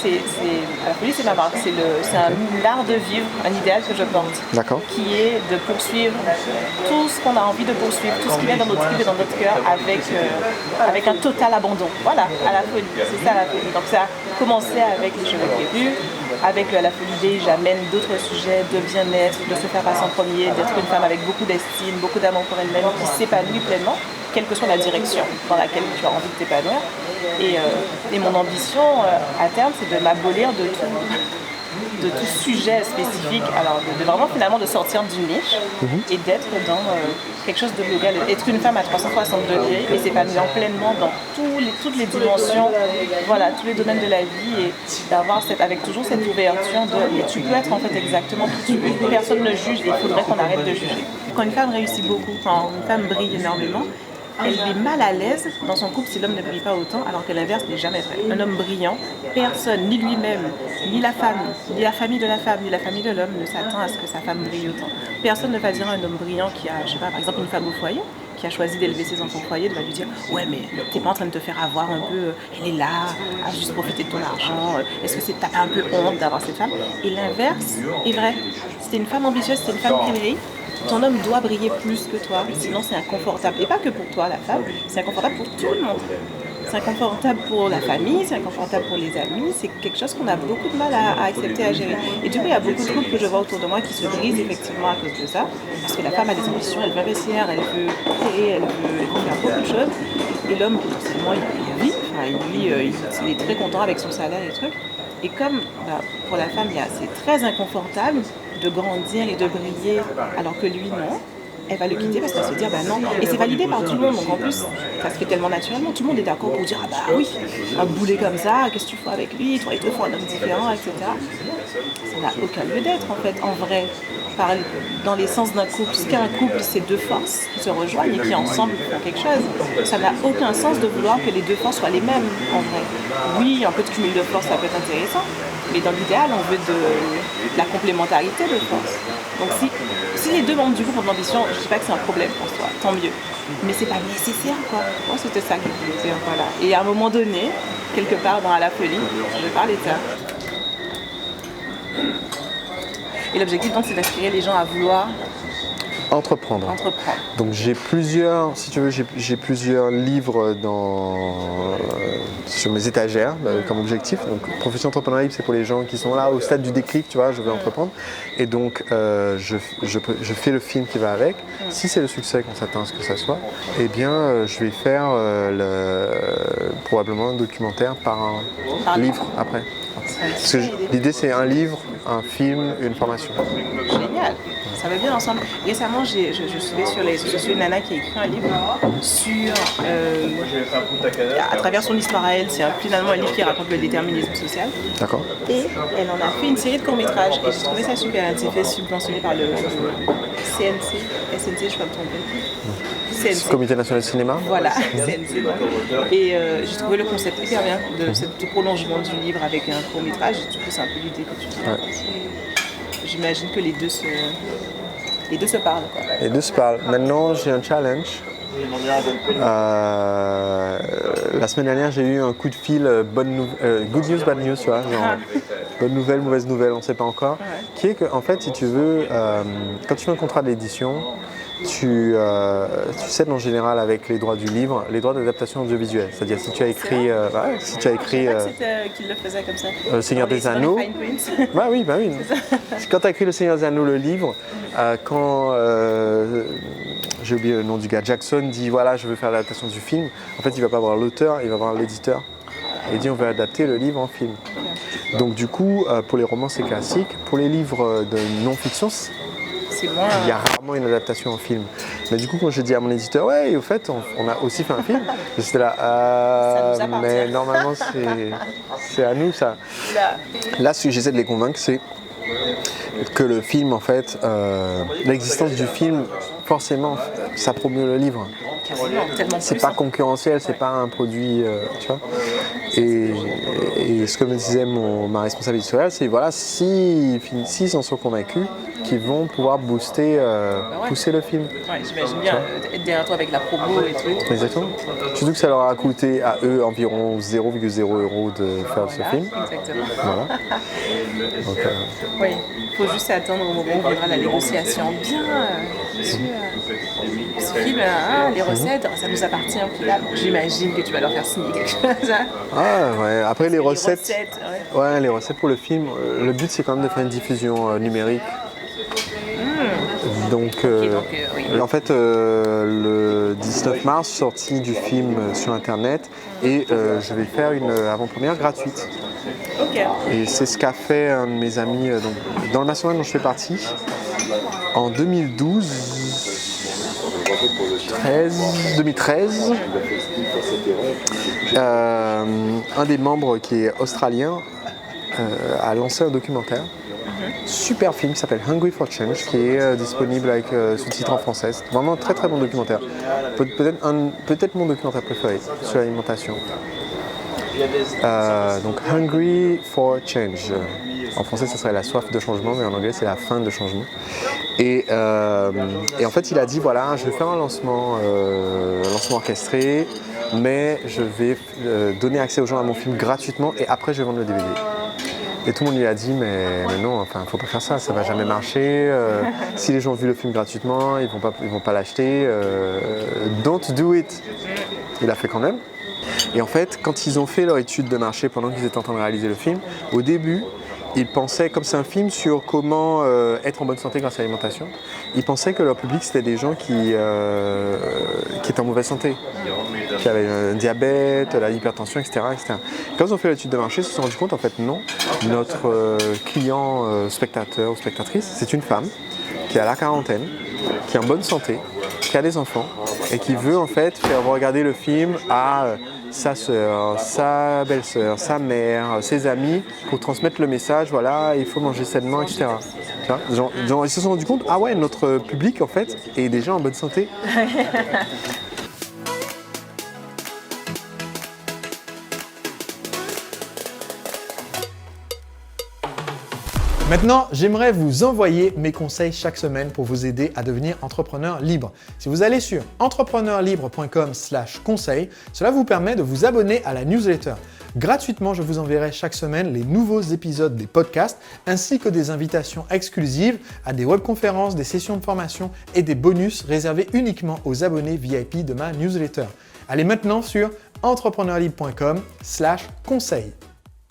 la folie, c'est ma marque. C'est un art de vivre, un idéal que je porte. D'accord. Qui est de poursuivre tout ce qu'on a envie de poursuivre, tout ce qui vient dans notre tripes et dans notre cœur avec un total abandon. Voilà, à la folie. C'est ça la folie. Donc ça a commencé avec les cheveux crépus, avec la folie D, j'amène d'autres sujets de bien-être, de se faire passer en premier, d'être une femme avec beaucoup d'estime, beaucoup d'amour pour elle-même, qui s'épanouit pleinement, quelle que soit la direction dans laquelle tu as envie de t'épanouir. Et mon ambition à terme, c'est de m'abolir de tout sujet spécifique, alors de vraiment finalement de sortir d'une niche et d'être dans quelque chose de global, être une femme à 360 degrés et s'épanouir pleinement dans toutes les dimensions, voilà, tous les domaines de la vie et d'avoir avec toujours cette ouverture de tu peux être en fait exactement qui tu veux, personne ne juge et il faudrait qu'on arrête de juger. Quand une femme réussit beaucoup, quand une femme brille énormément, elle est mal à l'aise dans son couple si l'homme ne brille pas autant, alors que l'inverse n'est jamais vrai. Un homme brillant, personne, ni lui-même, ni la femme, ni la famille de la femme, ni la famille de l'homme ne s'attend à ce que sa femme brille autant. Personne ne va dire à un homme brillant qui a, je sais pas, par exemple une femme au foyer, qui a choisi d'élever ses enfants au foyer, de lui dire « Ouais, mais t'es pas en train de te faire avoir un peu, elle est là, à juste profiter de ton argent, est-ce que t'as pas un peu honte d'avoir cette femme ?» Et l'inverse est vrai. Si t'es une femme ambitieuse, si t'es une femme qui brille, ton homme doit briller plus que toi, sinon c'est inconfortable. Et pas que pour toi, la femme, c'est inconfortable pour tout le monde. C'est inconfortable pour la famille, c'est inconfortable pour les amis, c'est quelque chose qu'on a beaucoup de mal à accepter, à gérer. Et du coup, il y a beaucoup de couples que je vois autour de moi qui se brisent effectivement à cause de ça, parce que la femme a des ambitions, elle veut investir, elle veut créer, elle veut faire beaucoup de choses. Et l'homme, potentiellement, il vit, il est très content avec son salaire et trucs. Et comme pour la femme, c'est très inconfortable de grandir et de briller, alors que lui, non, elle va le quitter parce qu'elle va se dire, non. Et c'est validé par tout le monde, donc en plus, ça se fait tellement naturellement. Tout le monde est d'accord pour dire, oui, un boulet comme ça, qu'est-ce que tu fais avec lui, toi, il te faut un homme différent, etc. Ça n'a aucun lieu d'être, en fait, en vrai. Dans l'essence d'un couple, ce qu'est un couple, c'est deux forces qui se rejoignent et qui ensemble font quelque chose. Ça n'a aucun sens de vouloir que les deux forces soient les mêmes, en vrai. Oui, un peu de cumul de forces, ça peut être intéressant, mais dans l'idéal, on veut de la complémentarité de forces. Donc si les deux membres du groupe ont de l'ambition, je ne dis pas que c'est un problème pour soi, tant mieux. Mais c'est pas nécessaire, quoi. Moi, c'était ça que je voulais dire, voilà. Et à un moment donné, quelque part dans la folie, je parlais de ça. Et l'objectif, donc, c'est d'inspirer les gens à vouloir entreprendre. Donc j'ai plusieurs, si tu veux, j'ai plusieurs livres sur mes étagères comme objectif. Donc profession entrepreneuriale, c'est pour les gens qui sont là au stade du déclic, tu vois, je veux entreprendre. Et donc je fais le film qui va avec. Si c'est le succès qu'on s'attend à ce que ça soit, eh bien je vais faire probablement un documentaire par un livre après. Parce que l'idée c'est un livre, un film, une formation. Génial, ça va bien ensemble. Récemment, je suivais sur les réseaux sociaux une nana qui a écrit un livre sur, à travers son histoire à elle, c'est finalement un livre qui raconte le déterminisme social. D'accord. Et elle en a fait une série de courts-métrages et j'ai trouvé ça super. Elle s'est fait subventionner par le CNC, SNC, je ne vais pas me tromper. CNC. Comité national de cinéma. Voilà, CNC. Et j'ai trouvé le concept hyper bien de ce prolongement du livre avec un court-métrage. Du coup, c'est un peu l'idée que tu dis. Ouais. J'imagine que les deux se parlent. Quoi. Les deux se parlent. Maintenant, j'ai un challenge. La semaine dernière, j'ai eu un coup de fil good news, bad news, tu vois, genre, bonne nouvelle, mauvaise nouvelle, on ne sait pas encore. Ouais. Qui est que, en fait, si tu veux, quand tu fais un contrat d'édition, tu cèdes en général avec les droits du livre, les droits d'adaptation audiovisuelle. C'est-à-dire si tu as écrit, je savais pas que c'était qu'il le faisait comme ça. Le Seigneur des Anneaux. Bah oui. Quand tu as écrit Le Seigneur des Anneaux, le livre, quand j'ai oublié le nom du gars, Jackson dit voilà, je veux faire l'adaptation du film. En fait, il va pas voir l'auteur, il va voir l'éditeur. Et il dit on veut adapter le livre en film. Okay. Donc du coup, pour les romans, c'est classique. Pour les livres de non-fiction, il y a rarement une adaptation en film. Mais du coup, quand je dis à mon éditeur, ouais, au fait, on a aussi fait un film, j'étais là, mais normalement, c'est à nous ça. Là, ce que j'essaie de les convaincre, c'est que le film, en fait, l'existence du film, forcément, ça promeut le livre. C'est pas concurrentiel, c'est pas un produit, tu vois. Et Et ce que me disait ma responsable éditoriale, c'est voilà, s'ils en sont convaincus, qu'ils vont pouvoir pousser le film. Ouais, j'imagine bien être derrière toi avec la promo et tout. Exactement. Surtout que ça leur a coûté à eux environ 0,0 € de faire ce film. Exactement. Voilà. Donc, oui, il faut juste attendre au moment où viendra la négociation. Bien, monsieur, ce film, les recettes, ça nous appartient. Puis là, j'imagine que tu vas leur faire signer quelque chose. Ah ouais, après les recettes. Ouais, les recettes pour le film, le but c'est quand même de faire une diffusion numérique. Donc, oui. en fait, le 19 mars, sortie du film sur internet, et je vais faire une avant-première gratuite. Ok. Et c'est ce qu'a fait un de mes amis dans le mastermind dont je fais partie en 2013. Un des membres qui est australien a lancé un documentaire. Super film qui s'appelle Hungry for Change, qui est disponible avec sous-titres en français. C'est vraiment un très très bon documentaire. Peut-être mon documentaire préféré sur l'alimentation. Donc Hungry for Change. En français, ça serait la soif de changement, mais en anglais, c'est la faim de changement. Et en fait, il a dit voilà, je vais faire un lancement orchestré, mais je vais donner accès aux gens à mon film gratuitement et après, je vais vendre le DVD. Et tout le monde lui a dit mais non, enfin, faut pas faire ça, ça va jamais marcher. Si les gens ont vu le film gratuitement, ils vont pas l'acheter. Don't do it. Il a fait quand même. Et en fait, quand ils ont fait leur étude de marché pendant qu'ils étaient en train de réaliser le film, au début, ils pensaient, comme c'est un film sur comment être en bonne santé grâce à l'alimentation, ils pensaient que leur public c'était des gens qui étaient en mauvaise santé, qui avaient un diabète, l'hypertension, etc., etc. Quand ils ont fait l'étude de marché, ils se sont rendus compte en fait non, notre client spectateur ou spectatrice, c'est une femme qui a la quarantaine, qui est en bonne santé, qui a des enfants et qui veut en fait faire regarder le film à sa sœur, sa belle-sœur, sa mère, ses amis pour transmettre le message, voilà, il faut manger sainement, etc. Tu vois, genre, ils se sont rendus compte, ah ouais, notre public en fait est déjà en bonne santé. Maintenant, j'aimerais vous envoyer mes conseils chaque semaine pour vous aider à devenir entrepreneur libre. Si vous allez sur entrepreneurlibre.com/conseil, cela vous permet de vous abonner à la newsletter. Gratuitement, je vous enverrai chaque semaine les nouveaux épisodes des podcasts ainsi que des invitations exclusives à des webconférences, des sessions de formation et des bonus réservés uniquement aux abonnés VIP de ma newsletter. Allez maintenant sur entrepreneurlibre.com/conseil.